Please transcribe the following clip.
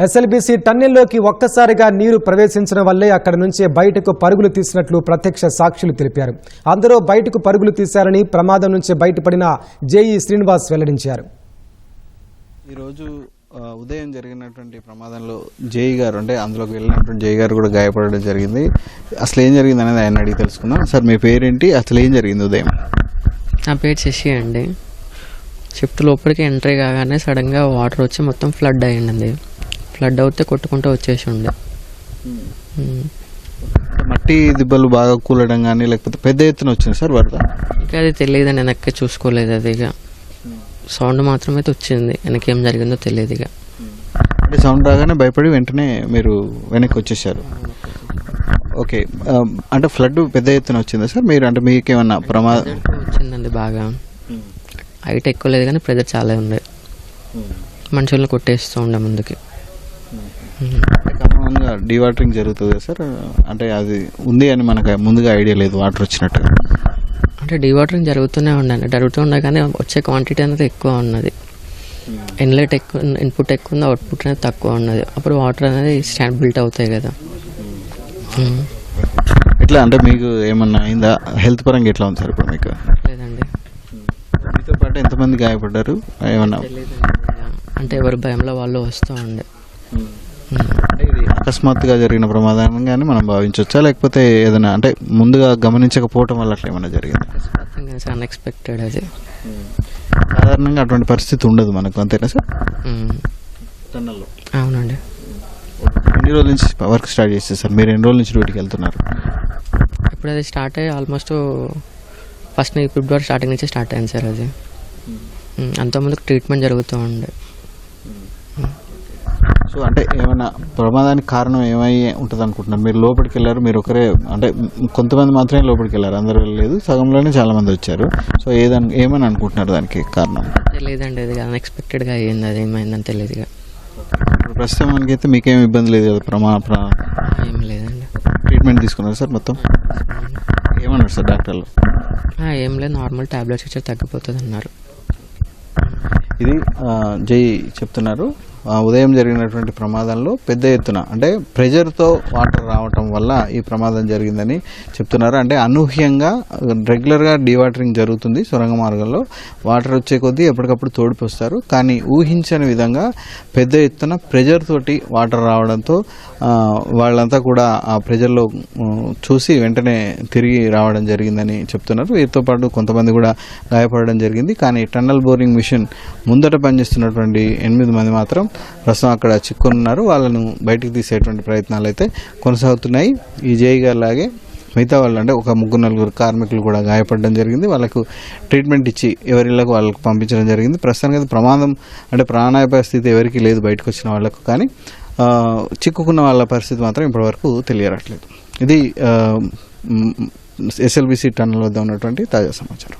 SLBC టన్నెల్లోకి ఒక్కసారిగా నీరు ప్రవేశించడం వల్లే అక్కడి నుంచే బయటకు పరుగులు తీసినట్లు ప్రత్యక్ష సాక్షులు తెలిపారు. అందరూ బయటకు పరుగులు తీశారని ప్రమాదం నుంచి బయటపడిన జేఈ శ్రీనివాస్ వెల్లడించారు. ఈరోజు ఉదయం జరిగినటువంటి ప్రమాదంలో జేఈ గారు అంటే అందులోకి వెళ్ళినటువంటి జేఈ గారు కూడా గాయపడడం జరిగింది. అసలు ఏం జరిగింది అనేది ఆయన అడిగి తెలుసుకుందాం. సార్, మీ పేరేంటి, అసలు ఏం జరిగింది ఉదయం? నా పేరు శశి అండి. షిఫ్ట్ లోపలికి ఎంట్రీ కాగానే సడన్గా వాటర్ వచ్చి మొత్తం ఫ్లడ్ అయ్యింది. ఫ్లడ్ అవుతే కొట్టుకుంటూ వచ్చేసి ఉండే. మట్టి దిబ్బలు బాగా కూలడం కానీ లేకపోతే పెద్ద ఎత్తున వచ్చింది సార్ వరద? ఇంకా అది తెలియదు, నేను వెనక్కి చూసుకోలేదు. అది ఇక సౌండ్ మాత్రమే వచ్చింది, వెనక్కి ఏం జరిగిందో తెలియదు. ఇక అంటే సౌండ్ రాగానే భయపడి వెంటనే మీరు వెనక్కి వచ్చేసారు. ఓకే, అంటే ఫ్లడ్ పెద్ద ఎత్తున వచ్చిందా సార్? మీరు అంటే మీకేమన్నా ప్రమాదం వచ్చిందండి? బాగా హైట్ ఎక్కువ లేదు కానీ ప్రెజర్ చాలా ఉంది. మనుషులను కొట్టేస్తూ ఉండే ముందుకి. కామన్గా డీవాటరింగ్ జరుగుతుంది సార్, అంటే అది ఉంది అని మనకు ముందుగా ఐడియా లేదు వాటర్ వచ్చినట్టుగా. అంటే డీవాటరింగ్ జరుగుతూనే ఉండే కానీ వచ్చే క్వాంటిటీ అనేది ఎక్కువ ఉన్నది. ఇన్లెట్ ఎక్కువ, ఇన్పుట్ ఎక్కువ ఉంది, అవుట్పుట్ అనేది తక్కువ ఉన్నది. అప్పుడు వాటర్ అనేది స్టాండ్ బిల్ట్ అవుతాయి కదా. ఎట్లా అంటే మీకు ఏమన్నా అయిందా? హెల్త్ పరంగా ఎట్లా ఉంది సార్ ఇప్పుడు మీకు? లేదండి. మీతో పాటు ఎంతమంది గాయపడ్డారు ఏమన్నా? అంటే ఎవరి భయంలో వాళ్ళు వస్తూ ఉండే. అంటే ఇది అకస్మాత్తుగా జరిగిన ప్రమాదం కానీ మనం భావించవచ్చా, లేకపోతే ఏదైనా అంటే ముందుగా గమనించకపోవటం వల్ల అట్లా ఏమైనా జరిగింది? అన్ఎక్స్పెక్టెడ్. అది సాధారణంగా అటువంటి పరిస్థితి ఉండదు మనకు, అంతేనా సార్? అవునండి. ఎన్ని రోజుల నుంచి వర్క్ స్టార్ట్ చేస్తారు సార్? మీరు ఎన్ని రోజుల నుంచి డ్యూటీకి వెళ్తున్నారు? ఇప్పుడు అది స్టార్ట్ అయ్యి ఆల్మోస్ట్ ఫస్ట్ ఫిబ్రవరి స్టార్టింగ్ నుంచి స్టార్ట్ అయింది సార్. అది అంతకుముందుకు ట్రీట్మెంట్ జరుగుతూ ఉండే. సో అంటే ఏమైనా ప్రమాదానికి కారణం ఏమై ఉంటుంది అనుకుంటున్నారు? మీరు లోపలికి వెళ్ళారు, మీరు ఒకరే అంటే కొంతమంది మాత్రమే లోపలికి వెళ్ళారు, అందరూ వెళ్ళలేదు, సగంలోనే చాలా మంది వచ్చారు. సో ఏమని అనుకుంటున్నారు దానికి కారణం? తెలియదండి, అది అన్ఎక్స్పెక్టెడ్గా అయ్యింది. అది ఏమైందని తెలియదు. ఇప్పుడు ప్రస్తుతం మనకైతే మీకేం ఇబ్బంది లేదు కదా? ఏం లేదండి. ట్రీట్మెంట్ తీసుకున్నారు సార్ మొత్తం? ఏమన్నారు సార్ డాక్టర్లు? ఏం లేదు, నార్మల్ టాబ్లెట్స్ ఇచ్చే తగ్గిపోతుంది అన్నారు. ఇది జై చెప్తున్నారు. ఉదయం జరిగినటువంటి ప్రమాదంలో పెద్ద ఎత్తున అంటే ప్రెజర్తో వాటర్ రావటం వల్ల ఈ ప్రమాదం జరిగిందని చెప్తున్నారు. అంటే అనూహ్యంగా రెగ్యులర్గా డీవాటరింగ్ జరుగుతుంది సొరంగ మార్గంలో, వాటర్ వచ్చే కొద్దీ ఎప్పటికప్పుడు తోడిపోస్తారు. కానీ ఊహించని విధంగా పెద్ద ఎత్తున ప్రెజర్ తోటి వాటర్ రావడంతో వాళ్ళంతా కూడా ఆ ప్రెజర్లో చూసి వెంటనే తిరిగి రావడం జరిగిందని చెప్తున్నారు. వీరితో పాటు కొంతమంది కూడా గాయపడడం జరిగింది. కానీ టన్నల్ బోరింగ్ మిషన్ ముందట పనిచేస్తున్నటువంటి 8 మంది మాత్రం ప్రస్తుతం అక్కడ చిక్కున్నారు. వాళ్ళను బయటికి తీసేటువంటి ప్రయత్నాలు అయితే కొనసాగుతున్నాయి. ఈ జేఈ గారు లాగే మిగతా వాళ్ళు అంటే ఒక 3-4 కార్మికులు కూడా గాయపడడం జరిగింది. వాళ్ళకు ట్రీట్మెంట్ ఇచ్చి ఎవరిళ్ళకు వాళ్ళకు పంపించడం జరిగింది. ప్రస్తుతానికి అయితే ప్రమాదం అంటే ప్రాణాపాయ స్థితి ఎవరికి లేదు బయటకు వచ్చిన వాళ్ళకు, కానీ చిక్కుకున్న వాళ్ళ పరిస్థితి మాత్రం ఇప్పటివరకు తెలియట్లేదు. ఇది ఎస్ఎల్బీసీ టన్నల్ వద్ద ఉన్నటువంటి తాజా సమాచారం.